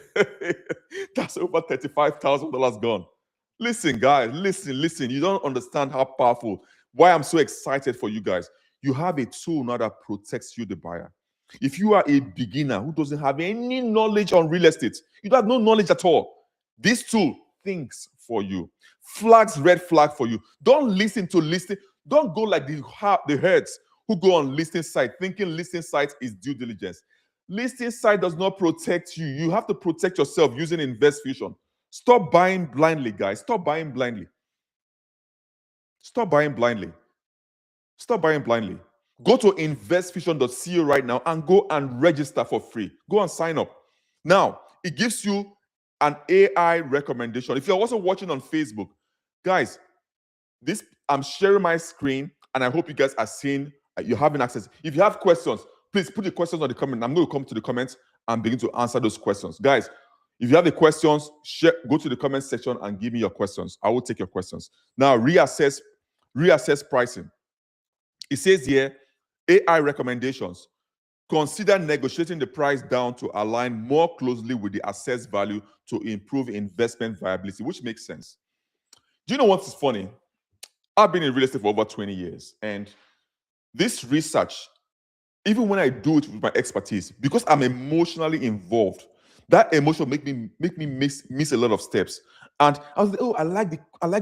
that's over $35,000 gone. Listen, guys, listen. You don't understand how powerful, why I'm so excited for you guys. You have a tool now that protects you, the buyer. If you are a beginner who doesn't have any knowledge on real estate, you don't have no knowledge at all, this tool thinks for you, flags red flag for you. Don't listen to listing. Don't go like the herds who go on listing site thinking listing site is due diligence. Listing site does not protect you. You have to protect yourself using Invest Fusion. Stop buying blindly, guys. Stop buying blindly. Stop buying blindly. Stop buying blindly. Go to investfusion.co right now and go and register for free. Go and sign up. Now, it gives you an AI recommendation. If you're also watching on Facebook, guys, this I'm sharing my screen and I hope you guys are seeing, you're having access. If you have questions, please put the questions on the comment. I'm going to come to the comments and begin to answer those questions. Guys, if you have the questions, go to the comment section and give me your questions. I will take your questions. Now, reassess pricing. It says here, AI recommendations. Consider negotiating the price down to align more closely with the assessed value to improve investment viability, which makes sense. Do you know what's funny? I've been in real estate for over 20 years, and this research, even when I do it with my expertise, because I'm emotionally involved, that emotion make me miss a lot of steps. And I was like, oh, I like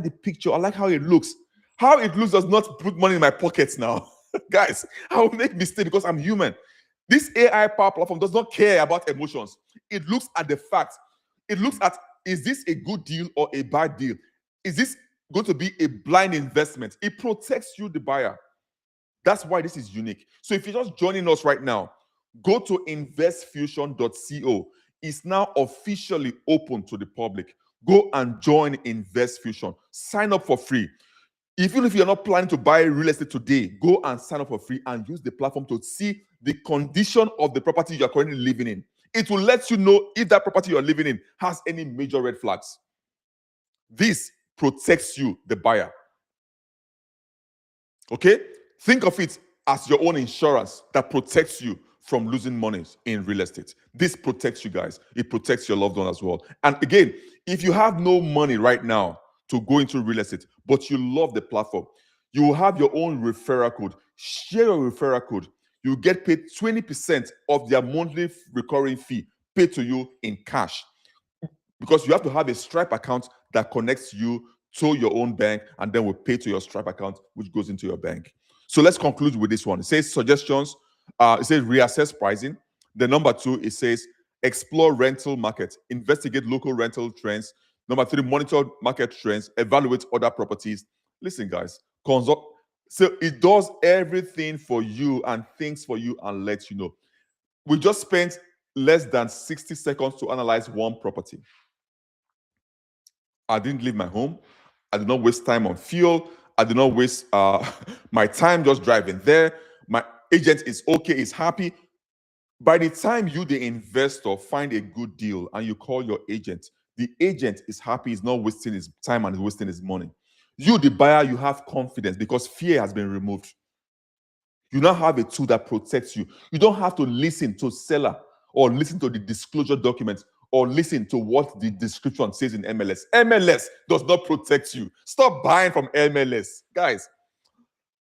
the picture. I like how it looks. How it looks does not put money in my pockets now. Guys, I will make mistakes because I'm human. This AI power platform does not care about emotions. It looks at the facts. It looks at, is this a good deal or a bad deal? Is this going to be a blind investment? It protects you, the buyer. That's why this is unique. So if you're just joining us right now, go to investfusion.co. It's now officially open to the public. Go and join Invest Fusion. Sign up for free. Even if you're not planning to buy real estate today, go and sign up for free and use the platform to see the condition of the property you're currently living in. It will let you know if that property you're living in has any major red flags. This protects you, the buyer. Okay? Think of it as your own insurance that protects you from losing money in real estate. This protects you guys. It protects your loved one as well. And again, if you have no money right now to go into real estate, but you love the platform, you will have your own referral code. Share your referral code. You get paid 20% of their monthly recurring fee paid to you in cash, because you have to have a Stripe account that connects you to your own bank and then will pay to your Stripe account, which goes into your bank. So let's conclude with this one. It says suggestions. It says reassess pricing. The number 2, it says explore rental market, investigate local rental trends. Number 3, monitor market trends, evaluate other properties. Listen, guys, consult. So it does everything for you and thinks for you and lets you know. We just spent less than 60 seconds to analyze one property. I didn't leave my home. I did not waste time on fuel. I did not waste my time just driving there. My agent is okay, is happy. By the time you, the investor, find a good deal and you call your agent, the agent is happy, is not wasting his time and wasting his money. You, the buyer, you have confidence because fear has been removed. You now have a tool that protects you. You don't have to listen to seller or listen to the disclosure documents or listen to what the description says in MLS. MLS does not protect you. Stop buying from MLS. Guys,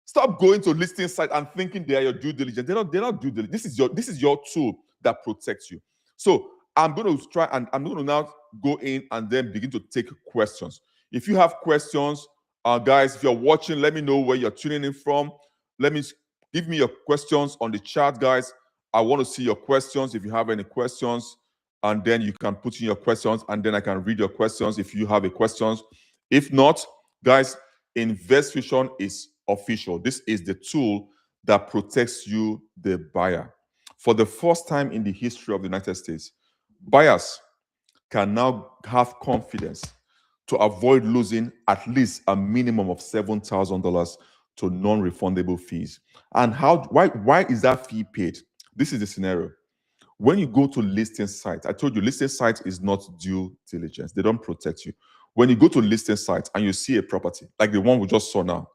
stop going to listing site and thinking they are your due diligence. They're not due diligence. This is your tool that protects you. So I'm going to try and I'm going to now go in and then begin to take questions. If you have questions, guys, if you're watching, let me know where you're tuning in from. Give me your questions on the chat, guys. I want to see your questions if you have any questions, and then you can put in your questions, and then I can read your questions if you have a questions. If not, guys, InvestFusion is official. This is the tool that protects you, the buyer. For the first time in the history of the United States, buyers can now have confidence to avoid losing at least a minimum of $7,000 to non-refundable fees. And why is that fee paid? This is the scenario. When you go to listing sites, I told you listing sites is not due diligence. They don't protect you. When you go to listing sites and you see a property, like the one we just saw now,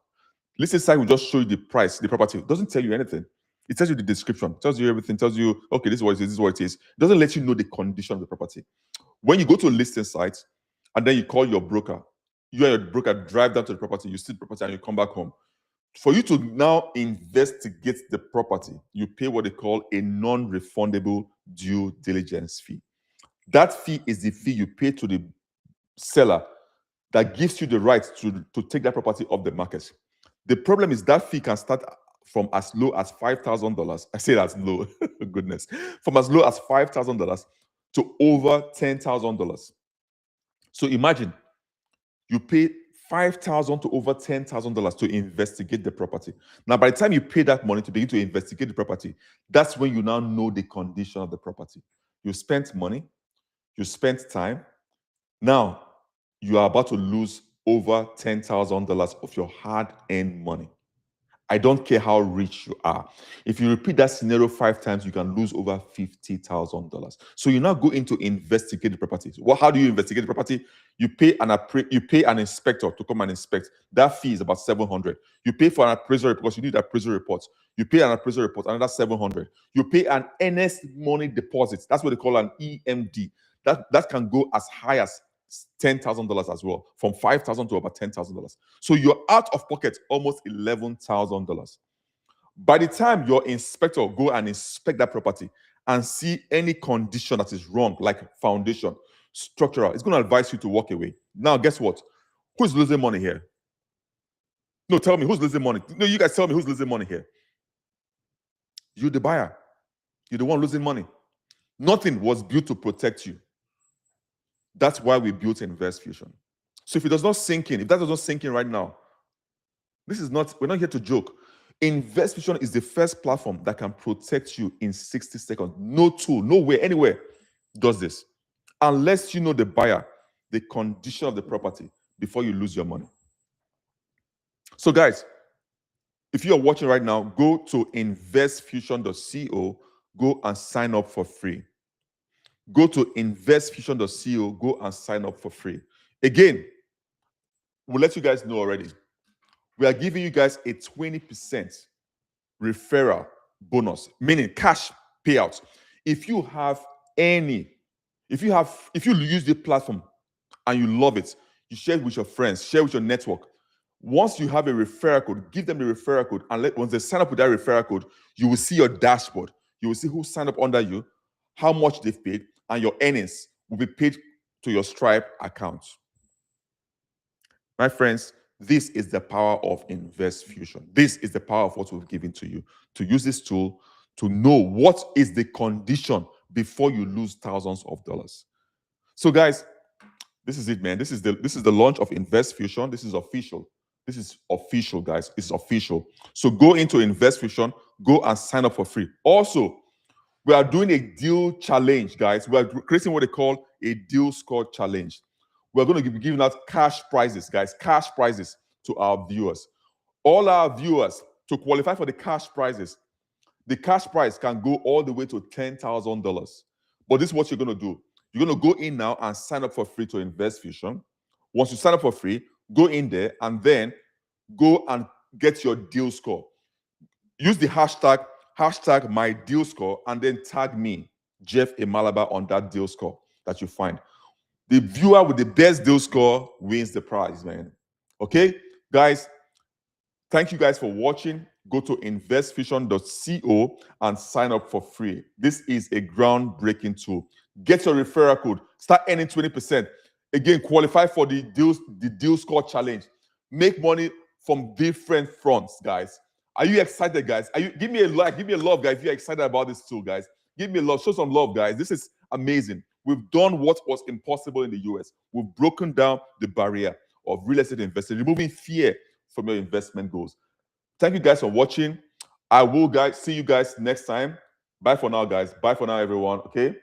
listing site will just show you the price, the property. It doesn't tell you anything. It tells you the description, tells you everything, tells you, okay, this is what it is, this is what it is. It doesn't let you know the condition of the property. When you go to a listing site and then you call your broker, you and your broker drive down to the property, you see the property and you come back home. For you to now investigate the property, you pay what they call a non-refundable due diligence fee. That fee is the fee you pay to the seller that gives you the right to take that property off the market. The problem is that fee can start from as low as $5,000. I say that's low, goodness. From as low as $5,000 to over $10,000. So imagine you pay $5,000 to over $10,000 to investigate the property. Now, by the time you pay that money to begin to investigate the property, that's when you now know the condition of the property. You spent money, you spent time. Now, you are about to lose over $10,000 of your hard-earned money. I don't care how rich you are. If you repeat that scenario 5 times, you can lose over $50,000. So you now go into investigate the property. How do you investigate the property? You pay an inspector to come and inspect. That fee is about $700. You pay for an appraisal report because you need appraisal reports. You pay an appraisal report, another $700. You pay an earnest money deposit. That's what they call an EMD. That can go as high as $10,000 as well, from $5,000 to about $10,000. So you're out of pocket almost $11,000. By the time your inspector go and inspect that property and see any condition that is wrong, like foundation, structural, it's going to advise you to walk away. Now, guess what? Who's losing money here? No, tell me who's losing money. No, you guys tell me who's losing money here. You, the buyer. You're the one losing money. Nothing was built to protect you. That's why we built InvestFusion. So if it does not sink in, if that does not sink in right now, we're not here to joke. InvestFusion is the first platform that can protect you in 60 seconds. No tool, nowhere, anywhere does this. Unless you know the buyer, the condition of the property before you lose your money. So guys, if you're watching right now, go to investfusion.co, go and sign up for free. Go to investfusion.co, go and sign up for free. Again, we'll let you guys know already. We are giving you guys a 20% referral bonus, meaning cash payouts. If you use the platform and you love it, you share it with your friends, share with your network. Once you have a referral code, give them the referral code, and once they sign up with that referral code, you will see your dashboard. You will see who signed up under you, how much they've paid, and your earnings will be paid to your Stripe account. My friends, this is the power of InvestFusion. This is the power of what we've given to you, to use this tool to know what is the condition before you lose thousands of dollars. So guys, this is it, man. This is the launch of InvestFusion. This is official. This is official, guys. It's official. So go into InvestFusion, go and sign up for free. Also, we are doing a deal challenge, guys. We are creating what they call a deal score challenge. We're going to be giving out cash prizes, guys, cash prizes to our viewers. All our viewers, to qualify for the cash prizes, the cash prize can go all the way to $10,000. But this is what you're going to do. You're going to go in now and sign up for free to InvestFusion. Once you sign up for free, go in there and then go and get your deal score. Use the hashtag #mydealscore and then tag me, Jeff Emalaba, on that deal score that you find. The viewer with the best deal score wins the prize, man. Okay, guys, thank you guys for watching. Go to investfusion.co and sign up for free. This is a groundbreaking tool. Get your referral code. Start earning 20%. Again, qualify for the deal score challenge. Make money from different fronts, guys. Are you excited, guys? Give me a like, give me a love, guys, if you're excited about this tool, guys. Give me a love, show some love, guys. This is amazing. We've done what was impossible in the US. We've broken down the barrier. of real estate investing, removing fear from your investment goals. Thank you guys for watching. I will see you guys next time. Bye for now, guys. Bye for now, everyone. Okay.